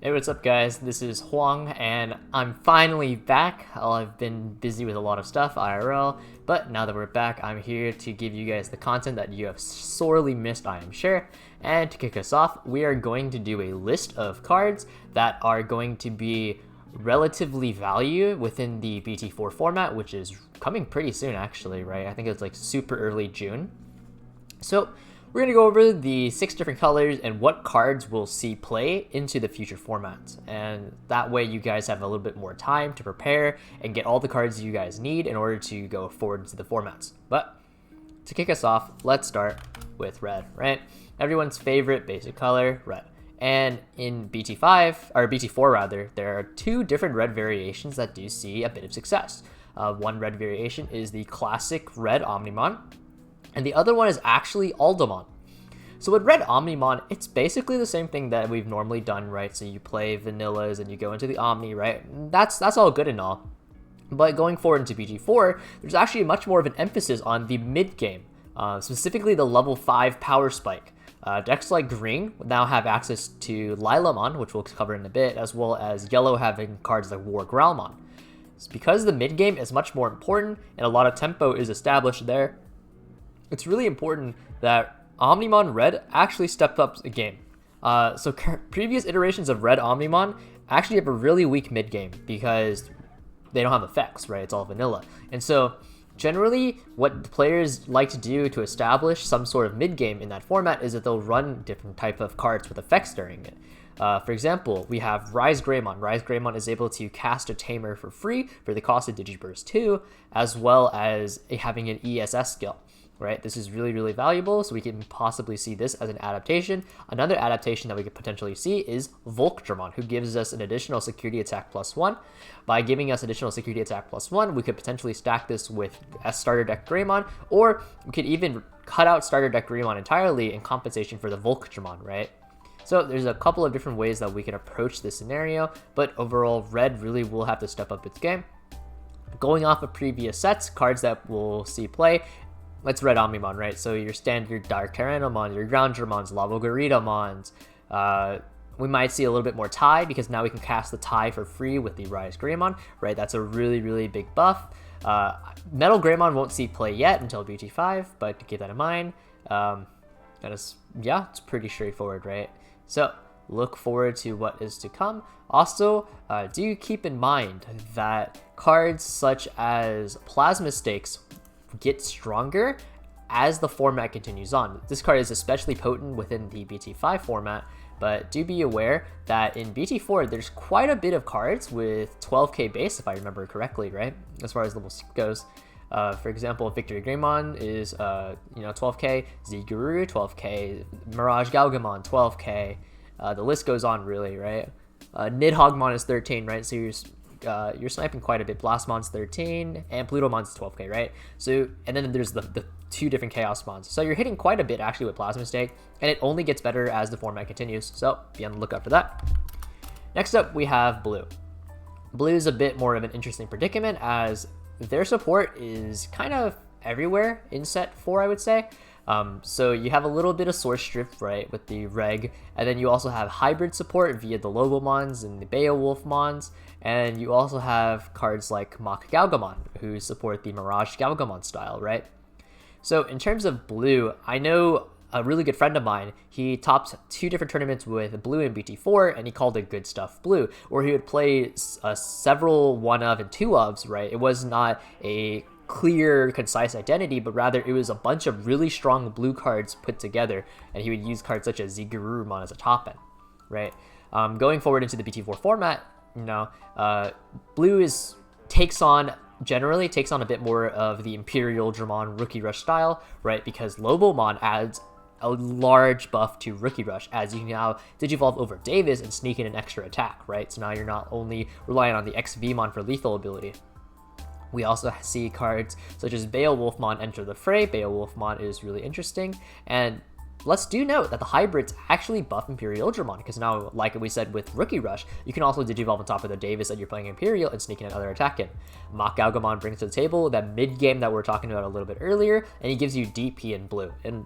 Hey, what's up guys? This is Hoang and I'm finally back. I've been busy with a lot of stuff, IRL, but now that we're back, I'm here to give you guys the content that you have sorely missed, I am sure. And to kick us off, we are going to do a list of cards that are going to be relatively value within the BT4 format, which is coming pretty soon actually, right? I think it's like super early June. So we're going to go over the 6 different colors and what cards will see play into the future formats. And that way you guys have a little bit more time to prepare and get all the cards you guys need in order to go forward into the formats. But to kick us off, let's start with red, right? Everyone's favorite basic color, red. And in BT5, or BT4 rather, there are 2 different red variations that do see a bit of success. One red variation is the classic red Omnimon, and the other one is actually Aldomon. So with red Omnimon, it's basically the same thing that we've normally done, right? So you play vanillas and you go into the Omni, right? That's all good and all. But going forward into BG4, there's actually much more of an emphasis on the mid game, specifically the level 5 power spike. Decks like green now have access to Lilamon, which we'll cover in a bit, as well as yellow having cards like War Growlmon. It's because the mid game is much more important and a lot of tempo is established there. It's really important that Omnimon Red actually stepped up the game. So previous iterations of Red Omnimon actually have a really weak mid game because they don't have effects, right? It's all vanilla. And so generally what the players like to do to establish some sort of mid game in that format is that they'll run different type of cards with effects during it. For example, we have Rise Greymon. Rise Greymon is able to cast a Tamer for free for the cost of Digiburst 2, as well as having an ESS skill. Right, this is really valuable, so we can possibly see this as an adaptation. Another adaptation that we could potentially see is Volkdramon, who gives us an additional security attack +1. By giving us additional security attack +1, we could potentially stack this with a starter deck Greymon, or we could even cut out starter deck Greymon entirely in compensation for the Volkdramon, right? So there's a couple of different ways that we can approach this scenario, but overall, red really will have to step up its game. Going off of previous sets, cards that will see play, let's red Omnimon, right? So your standard Dark Tyrannomon, your Groundramons, Lava Gyaradomons. We might see a little bit more Tie because now we can cast the Tie for free with the Rise Greymon, right? That's a really big buff. Metal Greymon won't see play yet until BT5, but to keep that in mind. Yeah, it's pretty straightforward, right? So look forward to what is to come. Also, do keep in mind that cards such as Plasma Stakes get stronger as the format continues on. This card is especially potent within the BT5 format, but do be aware that in BT4 there's quite a bit of cards with 12k base, if I remember correctly, right? As far as level goes. For example, Victory Greymon is 12k, Ziguru 12k, Mirage Galgamon 12k. The list goes on really, right? Nidhoggmon is 13, right? So you're sniping quite a bit. Blastmon's 13 and Plutomon's 12k, right? So, and then there's the 2 different Chaos Mons. So you're hitting quite a bit actually with Plasma Stake, and it only gets better as the format continues. So be on the lookout for that. Next up, we have blue. Blue is a bit more of an interesting predicament as their support is kind of everywhere in set 4, I would say. So you have a little bit of source drift, right, with the reg, and then you also have hybrid support via the Lobomons and the Beowulf Mons, and you also have cards like Mach Galgamon who support the Mirage Galgamon style, right? So in terms of blue, I know a really good friend of mine, he topped 2 different tournaments with blue in BT4, and he called it Good Stuff Blue, where he would play several 1-of and 2-ofs, right? It was not a clear, concise identity, but rather it was a bunch of really strong blue cards put together, and he would use cards such as Zigurumon as a top end, right? Going forward into the BT4 format, blue generally takes on a bit more of the Imperial Dramon Rookie Rush style, right? Because Lobomon adds a large buff to Rookie Rush, as you can now Digivolve over Davis and sneak in an extra attack, right? So now you're not only relying on the XVmon for lethal ability. We also see cards such as Beowulfmon enter the fray. Beowulfmon is really interesting, and let's do note that the hybrids actually buff Imperial Dramon, because now, like we said with Rookie Rush, you can also Digivolve on top of the Davis that you're playing Imperial and sneak in another attack in. Mach Galgamon brings to the table that mid-game that we were talking about a little bit earlier, and he gives you DP in blue. And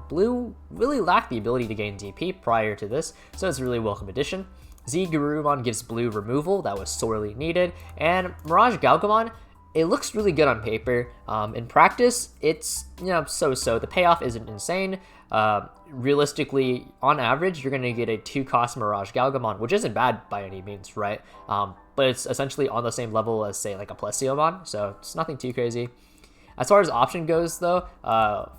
blue really lacked the ability to gain DP prior to this, so it's a really welcome addition. Z Garurumon gives blue removal, that was sorely needed, and Mirage Galgamon, it looks really good on paper. In practice, it's, so-so. The payoff isn't insane. Realistically, on average, you're going to get a 2-cost Mirage Galgamon, which isn't bad by any means, right? But it's essentially on the same level as, say, like a Plesiomon, so it's nothing too crazy. As far as option goes, though,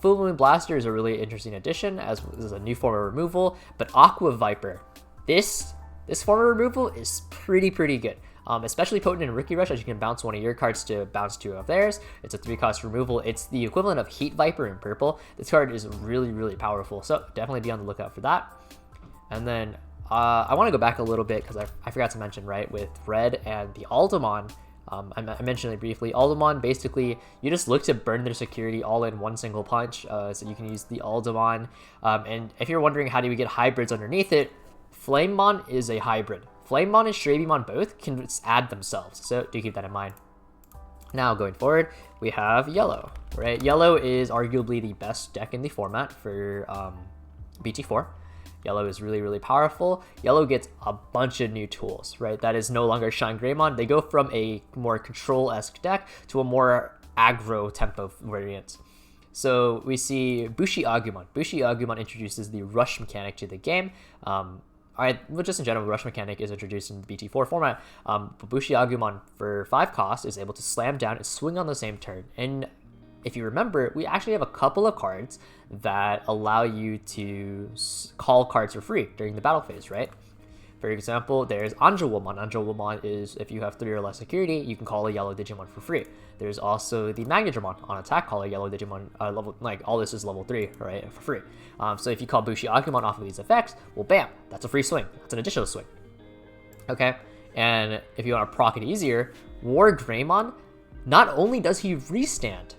Full Moon Blaster is a really interesting addition, as is a new form of removal, but Aqua Viper, this form of removal is pretty good. Especially potent in Rookie Rush, as you can bounce one of your cards to bounce 2 of theirs. It's a 3-cost removal. It's the equivalent of Heat Viper in purple. This card is really powerful, so definitely be on the lookout for that. And then I want to go back a little bit, because I forgot to mention, right, with Red and the Aldamon, I mentioned it briefly. Aldamon, basically, you just look to burn their security all in one single punch, so you can use the Aldamon. And if you're wondering how do we get hybrids underneath it, Flamemon is a hybrid. Flamemon and Strabimon both can add themselves, so do keep that in mind. Now, going forward, we have Yellow, right? Yellow is arguably the best deck in the format for BT4. Yellow is really powerful. Yellow gets a bunch of new tools, right? That is no longer Shine Greymon. They go from a more control-esque deck to a more aggro tempo variant. So we see Bushi Agumon. Bushi Agumon introduces the rush mechanic to the game. Well, just in general, rush mechanic is introduced in the BT4 format. But Bushi Agumon for 5 cost is able to slam down and swing on the same turn. And if you remember, we actually have a couple of cards that allow you to call cards for free during the battle phase, right? For example, there's Angelwomon. Angelwomon is, if you have 3 or less security, you can call a yellow Digimon for free. There's also the Magnadramon. On attack, call a yellow Digimon, all this is level 3, right, for free. So if you call Bushi Agumon off of these effects, well, bam, that's a free swing. That's an additional swing. Okay, and if you want to proc it easier, War Greymon, not only does he restand,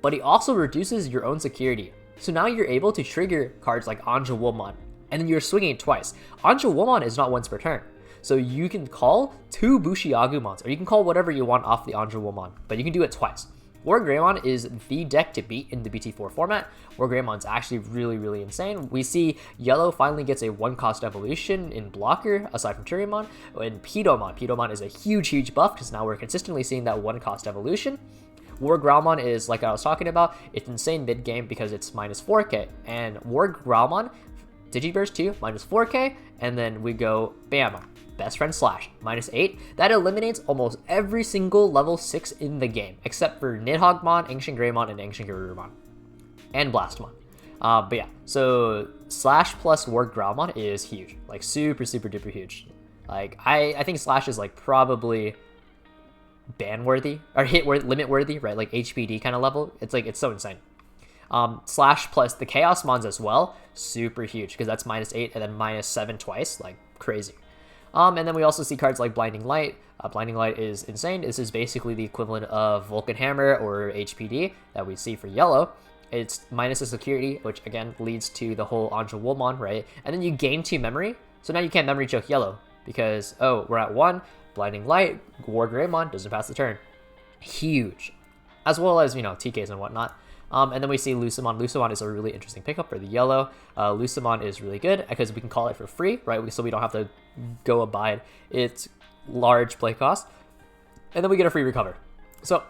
but he also reduces your own security. So now you're able to trigger cards like Angelwomon, and then you're swinging twice. Angelwomon is not once per turn. So you can call 2 Bushi Agumons, or you can call whatever you want off the Angelwomon, but you can do it twice. War Greymon is the deck to beat in the BT4 format. War Greymon's actually really insane. We see Yellow finally gets a 1-cost evolution in blocker, aside from Turimon, and Pidomon. Pidomon is a huge buff, because now we're consistently seeing that 1-cost evolution. War Growlmon is, like I was talking about, it's insane mid-game because it's minus 4k, and War Growlmon, Digiburst 2, minus 4k, and then we go, bam, Best Friend Slash, minus 8. That eliminates almost every single level 6 in the game, except for Nidhoggmon, Ancient Greymon, and Ancient Garurumon, and Blastmon. But yeah, so Slash plus War Growlmon is huge, like super duper huge. Like, I think Slash is like probably ban worthy or hit limit worthy, right? Like HPD kind of level. It's so insane. Slash plus the Chaos Mons as well, super huge, because that's minus 8 and then minus 7 twice, like crazy. And then we also see cards like Blinding Light. Blinding Light is insane. This is basically the equivalent of Vulcan Hammer or HPD that we see for Yellow. It's minus a security, which again leads to the whole Angelwomon, right? And then you gain 2 memory, so now you can't memory choke Yellow because, oh, we're at 1. Blinding Light, War Greymon doesn't pass the turn. Huge. As well as, TKs and whatnot. And then we see Lucemon. Lucemon is a really interesting pickup for the Yellow. Lucemon is really good because we can call it for free, right? So we don't have to go abide its large play cost. And then we get a free recover. So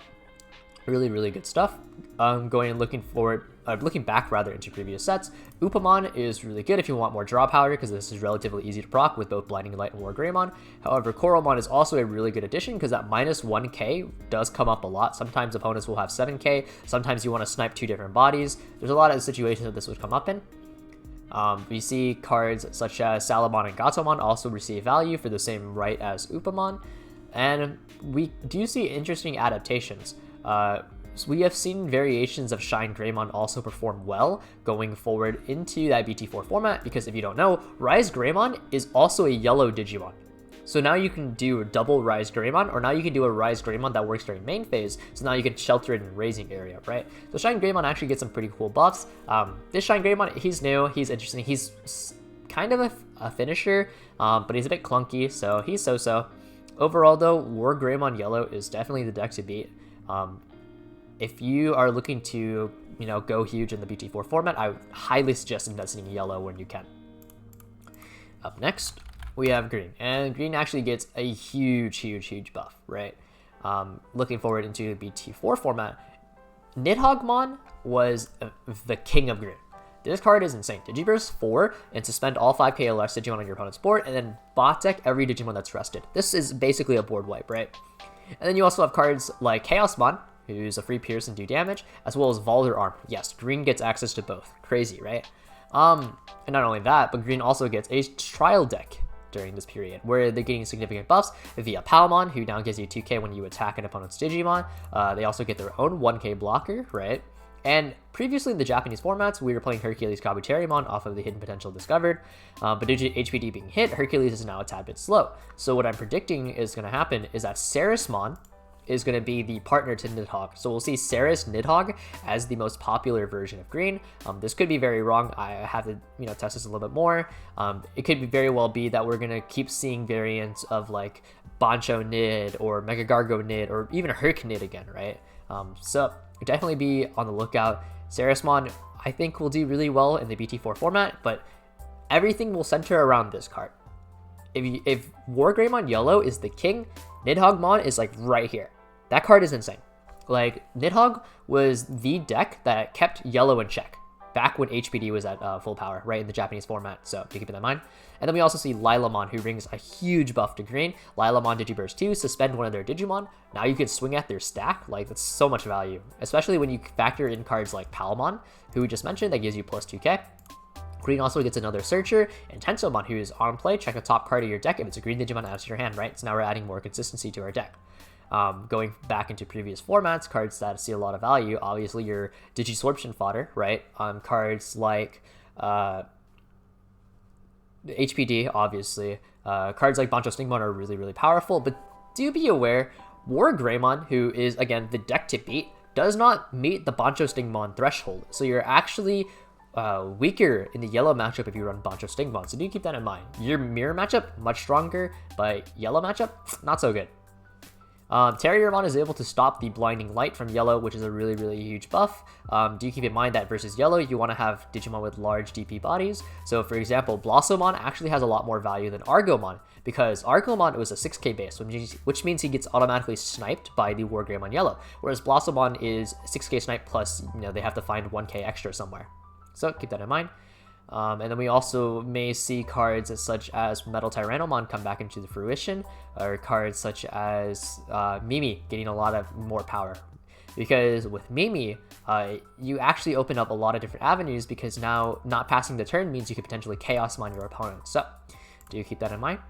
really good stuff. Going and looking back rather into previous sets, Upamon is really good if you want more draw power, because this is relatively easy to proc with both Blinding Light and War Greymon. However, Coralmon is also a really good addition because that minus 1k does come up a lot. Sometimes opponents will have 7k, sometimes you want to snipe 2 different bodies. There's a lot of situations that this would come up in. We see cards such as Salamon and Gatomon also receive value for the same right as Upamon, and we do see interesting adaptations. So we have seen variations of Shine Greymon also perform well going forward into that BT4 format, because if you don't know, Rise Greymon is also a yellow Digimon. So now you can do a double Rise Greymon, or now you can do a Rise Greymon that works during main phase, so now you can shelter it in raising area, right? So Shine Greymon actually gets some pretty cool buffs. This Shine Greymon, he's new, he's interesting, he's kind of a finisher, but he's a bit clunky, so he's so-so. Overall though, War Greymon Yellow is definitely the deck to beat. If you are looking to, go huge in the BT4 format, I would highly suggest investing in Yellow when you can. Up next, we have green, and green actually gets a huge buff, right? Looking forward into the BT4 format, Nidhoggmon was the king of green. This card is insane. Digiburst 4 and suspend all 5k or less Digimon on your opponent's board, and then bot deck every Digimon that's rested. This is basically a board wipe, right? And then you also have cards like Chaosmon, who's a free pierce and do damage, as well as Valder Arm. Yes, green gets access to both. Crazy, right? And not only that, but green also gets a trial deck during this period, where they're getting significant buffs via Palmon, who now gives you 2k when you attack an opponent's Digimon. They also get their own 1k blocker, right? And previously in the Japanese formats, we were playing Hercules Kabuterimon off of the Hidden Potential discovered, but due to HPD being hit, Hercules is now a tad bit slow. So what I'm predicting is going to happen is that Ceresmon is going to be the partner to Nidhogg. So we'll see Ceres Nidhogg as the most popular version of green. This could be very wrong. I have to test this a little bit more. It could very well be that we're going to keep seeing variants of like Bancho Nid or Mega Gargo Nid or even Herc Nid again, right? So definitely be on the lookout. Ceresmon, I think, will do really well in the BT4 format, but everything will center around this card. If War Greymon Yellow is the king, Nidhoggmon is like right here. That card is insane. Like, Nidhogg was the deck that kept Yellow in check back when HPD was at full power, right, in the Japanese format, so do keep that in mind. And then we also see Lilamon, who brings a huge buff to green. Lilamon Digiburst 2, suspend one of their Digimon. Now you can swing at their stack. Like, that's so much value, especially when you factor in cards like Palmon, who we just mentioned, that gives you plus 2k. Green also gets another Searcher, and Tensomon, who is on play. Check the top card of your deck if it's a green Digimon out of your hand, right? So now we're adding more consistency to our deck. Going back into previous formats, cards that see a lot of value, obviously your Digisorption fodder, right? Cards like HPD, obviously. Cards like Bancho Stingmon are really powerful, but do be aware, War Greymon, who is, again, the deck to beat, does not meet the Bancho Stingmon threshold. So you're actually weaker in the yellow matchup if you run Bancho Stingmon, so do keep that in mind. Your mirror matchup, much stronger, but yellow matchup, not so good. Terriermon is able to stop the blinding light from yellow, which is a really huge buff. Do keep in mind that versus yellow, you want to have Digimon with large DP bodies. So for example, Blossomon actually has a lot more value than Argomon, because Argomon was a 6k base, which means he gets automatically sniped by the War Greymon Yellow, whereas Blossomon is 6k snipe plus, they have to find 1k extra somewhere. So keep that in mind. And then we also may see cards such as Metal Tyrannomon come back into the fruition, or cards such as Mimi getting a lot of more power. Because with Mimi, you actually open up a lot of different avenues, because now not passing the turn means you could potentially Chaosmon your opponent. So do keep that in mind.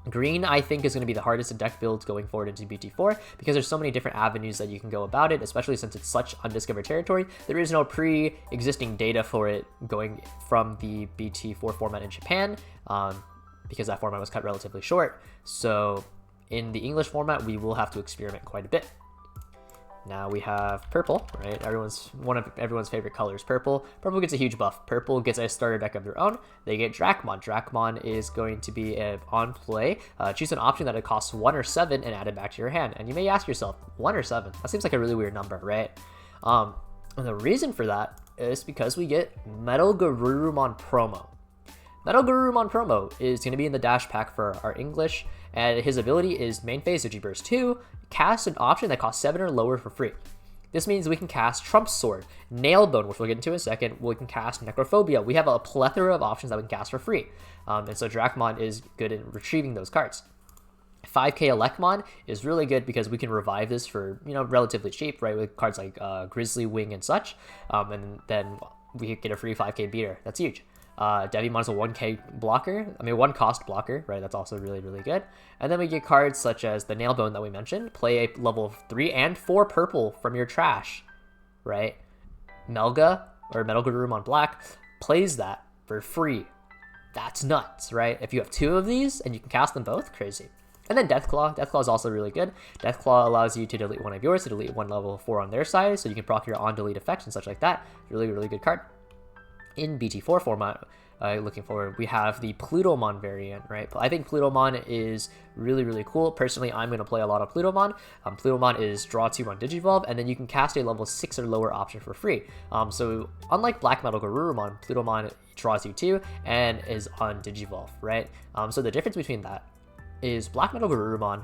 Green, I think, is going to be the hardest to deck build going forward into BT4, because there's so many different avenues that you can go about it, especially since it's such undiscovered territory. There is no pre-existing data for it going from the BT4 format in Japan, because that format was cut relatively short. So in the English format, we will have to experiment quite a bit. Now we have purple, right? One of everyone's favorite colors, purple. Purple gets a huge buff. Purple gets a starter deck of their own. They get Dracmon. Dracmon is going to be on play. Choose an option that it costs 1 or 7 and add it back to your hand. And you may ask yourself, 1 or 7? That seems like a really weird number, right? And the reason for that is because we get Metal Garurumon promo. Metal Garurumon promo is going to be in the dash pack for our English, and his ability is main phase Digiburst 2, cast an option that costs 7 or lower for free. This means we can cast Trump Sword, Nailbone, which we'll get into in a second. We can cast Necrophobia. We have a plethora of options that we can cast for free. And so Dracmon is good at retrieving those cards. 5k Elecmon is really good because we can revive this for, relatively cheap, right? With cards like Grizzly Wing and such. And then we get a free 5k beater. That's huge. Devimon is a 1k blocker, 1 cost blocker, right? That's also really good. And then we get cards such as the Nailbone that we mentioned, play a level 3 and 4 purple from your trash, right? Melga, or Metal Garurumon Black, plays that for free. That's nuts, right? If you have 2 of these and you can cast them both, crazy. And then Deathclaw. Deathclaw is also really good. Deathclaw allows you to delete one of yours, to delete one level 4 on their side, so you can proc your on-delete effects and such like that. Really good card. In BT4 format, looking forward, we have the Plutomon variant, right? I think Plutomon is really cool. Personally, I'm going to play a lot of Plutomon. Plutomon is draw 2 on Digivolve, and then you can cast a level 6 or lower option for free. So unlike Black Metal Garurumon, Plutomon draws you 2 and is on Digivolve, right? So the difference between that is Black Metal Garurumon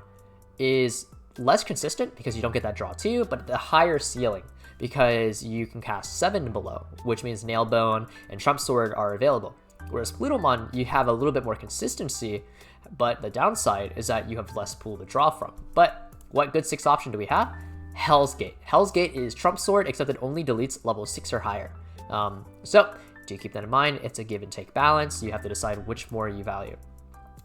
is less consistent because you don't get that draw 2, but the higher ceiling because you can cast 7 and below, which means Nailbone and Trump Sword are available. Whereas Plutomon, you have a little bit more consistency, but the downside is that you have less pool to draw from. But what good 6 option do we have? Hell's Gate. Hell's Gate is Trump Sword, except it only deletes level 6 or higher. So do keep that in mind. It's a give and take balance. You have to decide which more you value.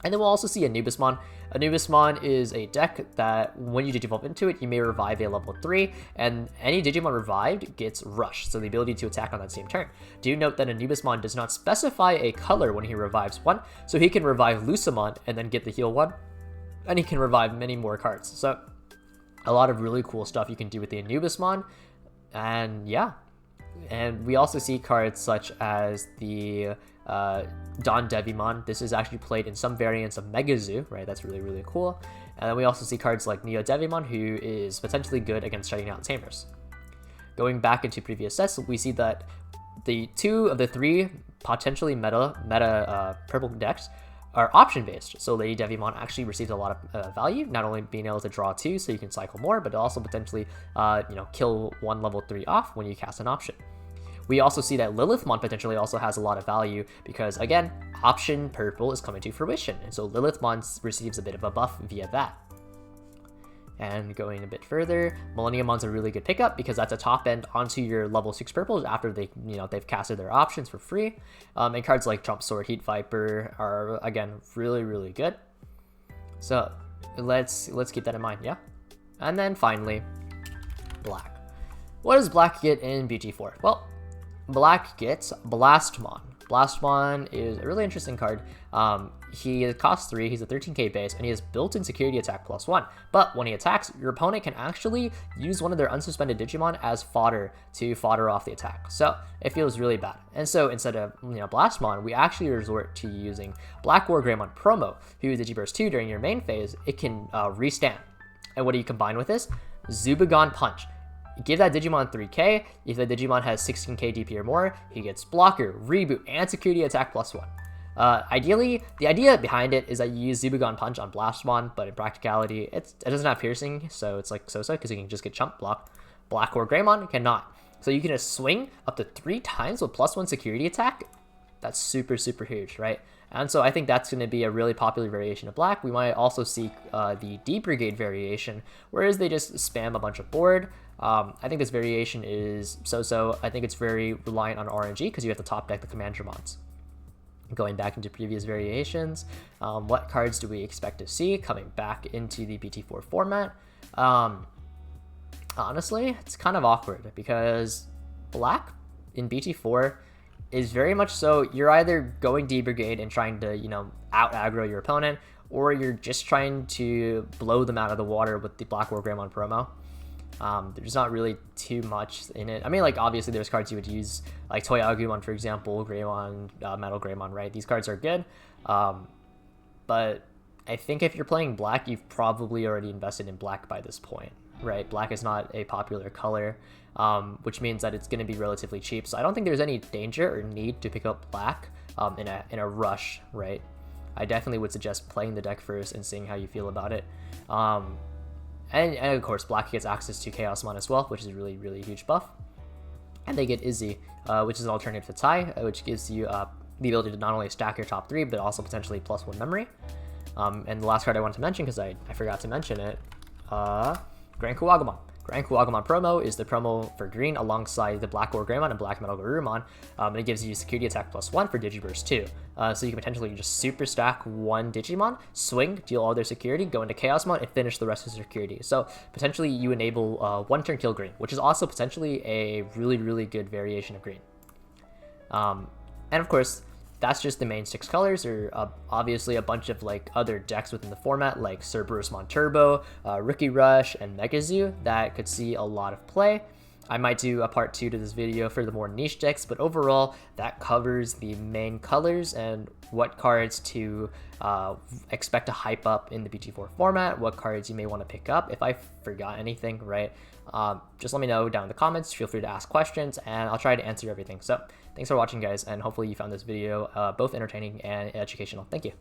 And then we'll also see Anubismon. Anubismon is a deck that when you Digivolve into it, you may revive a level 3, and any Digimon revived gets Rush, so the ability to attack on that same turn. Do note that Anubismon does not specify a color when he revives one, so he can revive Lucamon and then get the heal 1, and he can revive many more cards. So a lot of really cool stuff you can do with the Anubismon, and yeah. And we also see cards such as the Don Devimon. This is actually played in some variants of Megazoo, right? That's really cool. And then we also see cards like Neo Devimon, who is potentially good against shutting out Tamers. Going back into previous sets, we see that the 2 of the 3 potentially meta purple decks are option based. So Lady Devimon actually receives a lot of value, not only being able to draw 2 so you can cycle more, but also potentially kill 1 level 3 off when you cast an option. We also see that Lilithmon potentially also has a lot of value because, again, option purple is coming to fruition, and so Lilithmon receives a bit of a buff via that. And going a bit further, Millenniumon's a really good pickup because that's a top end onto your level 6 purples after they've casted their options for free. And cards like Trump Sword, Heat Viper are, again, really good. So let's keep that in mind, yeah? And then finally, Black. What does Black get in BT4? Well, Black gets Blastmon. Blastmon is a really interesting card. He costs 3, he's a 13k base, and he has built-in security attack +1. But when he attacks, your opponent can actually use one of their unsuspended Digimon as fodder to fodder off the attack. So it feels really bad. And so instead of Blastmon, we actually resort to using Black War Greymon Promo, who Digiburst 2 during your main phase, it can restand. And what do you combine with this? Zubagon Punch. Give that Digimon 3k. If the Digimon has 16k DP or more, he gets Blocker, Reboot, and Security Attack +1. Ideally, the idea behind it is that you use Zubagon Punch on Blastmon, but in practicality, it doesn't have piercing, so it's like so-so because you can just get chump blocked. Black or Greymon cannot. So you can just swing up to 3 times with +1 security attack. That's super huge, right? And so I think that's going to be a really popular variation of Black. We might also see the D Brigade variation, whereas they just spam a bunch of board. I think this variation is so-so. I think it's very reliant on RNG because you have to top deck the Commandramons. Going back into previous variations, what cards do we expect to see coming back into the BT4 format? Honestly, it's kind of awkward because Black in BT4 is very much so you're either going D Brigade and trying to, out aggro your opponent, or you're just trying to blow them out of the water with the Black War Greymon promo. There's not really too much in it. I mean, like, obviously there's cards you would use, like Toy Agumon, for example, Greymon, Metal Greymon, right? These cards are good. But I think if you're playing Black, you've probably already invested in Black by this point, right? Black is not a popular color, which means that it's going to be relatively cheap. So I don't think there's any danger or need to pick up Black in a rush, right? I definitely would suggest playing the deck first and seeing how you feel about it. And of course, Black gets access to Chaosmon as well, which is a really huge buff. And they get Izzy, which is an alternative to Tai, which gives you the ability to not only stack your top 3, but also potentially +1 memory. And the last card I wanted to mention, because I forgot to mention it, Grand Kuwagumon. Grand Kuwagumon promo is the promo for green alongside the Black War Greymon and Black Metal Garurumon, and it gives you security attack +1 for Digiburst 2. So you can potentially just super stack one Digimon, swing, deal all their security, go into Chaosmon, and finish the rest of the security. So potentially you enable one turn kill green, which is also potentially a really good variation of green. And of course, that's just the main 6 colors. There are obviously a bunch of other decks within the format, like Cerberusmon Turbo, Rookie Rush, and Megazoo that could see a lot of play. I might do a part 2 to this video for the more niche decks, but overall that covers the main colors and what cards to expect to hype up in the BT4 format, what cards you may want to pick up. If I forgot anything, right, just let me know down in the comments. Feel free to ask questions and I'll try to answer everything. So thanks for watching, guys, and hopefully you found this video both entertaining and educational. Thank you.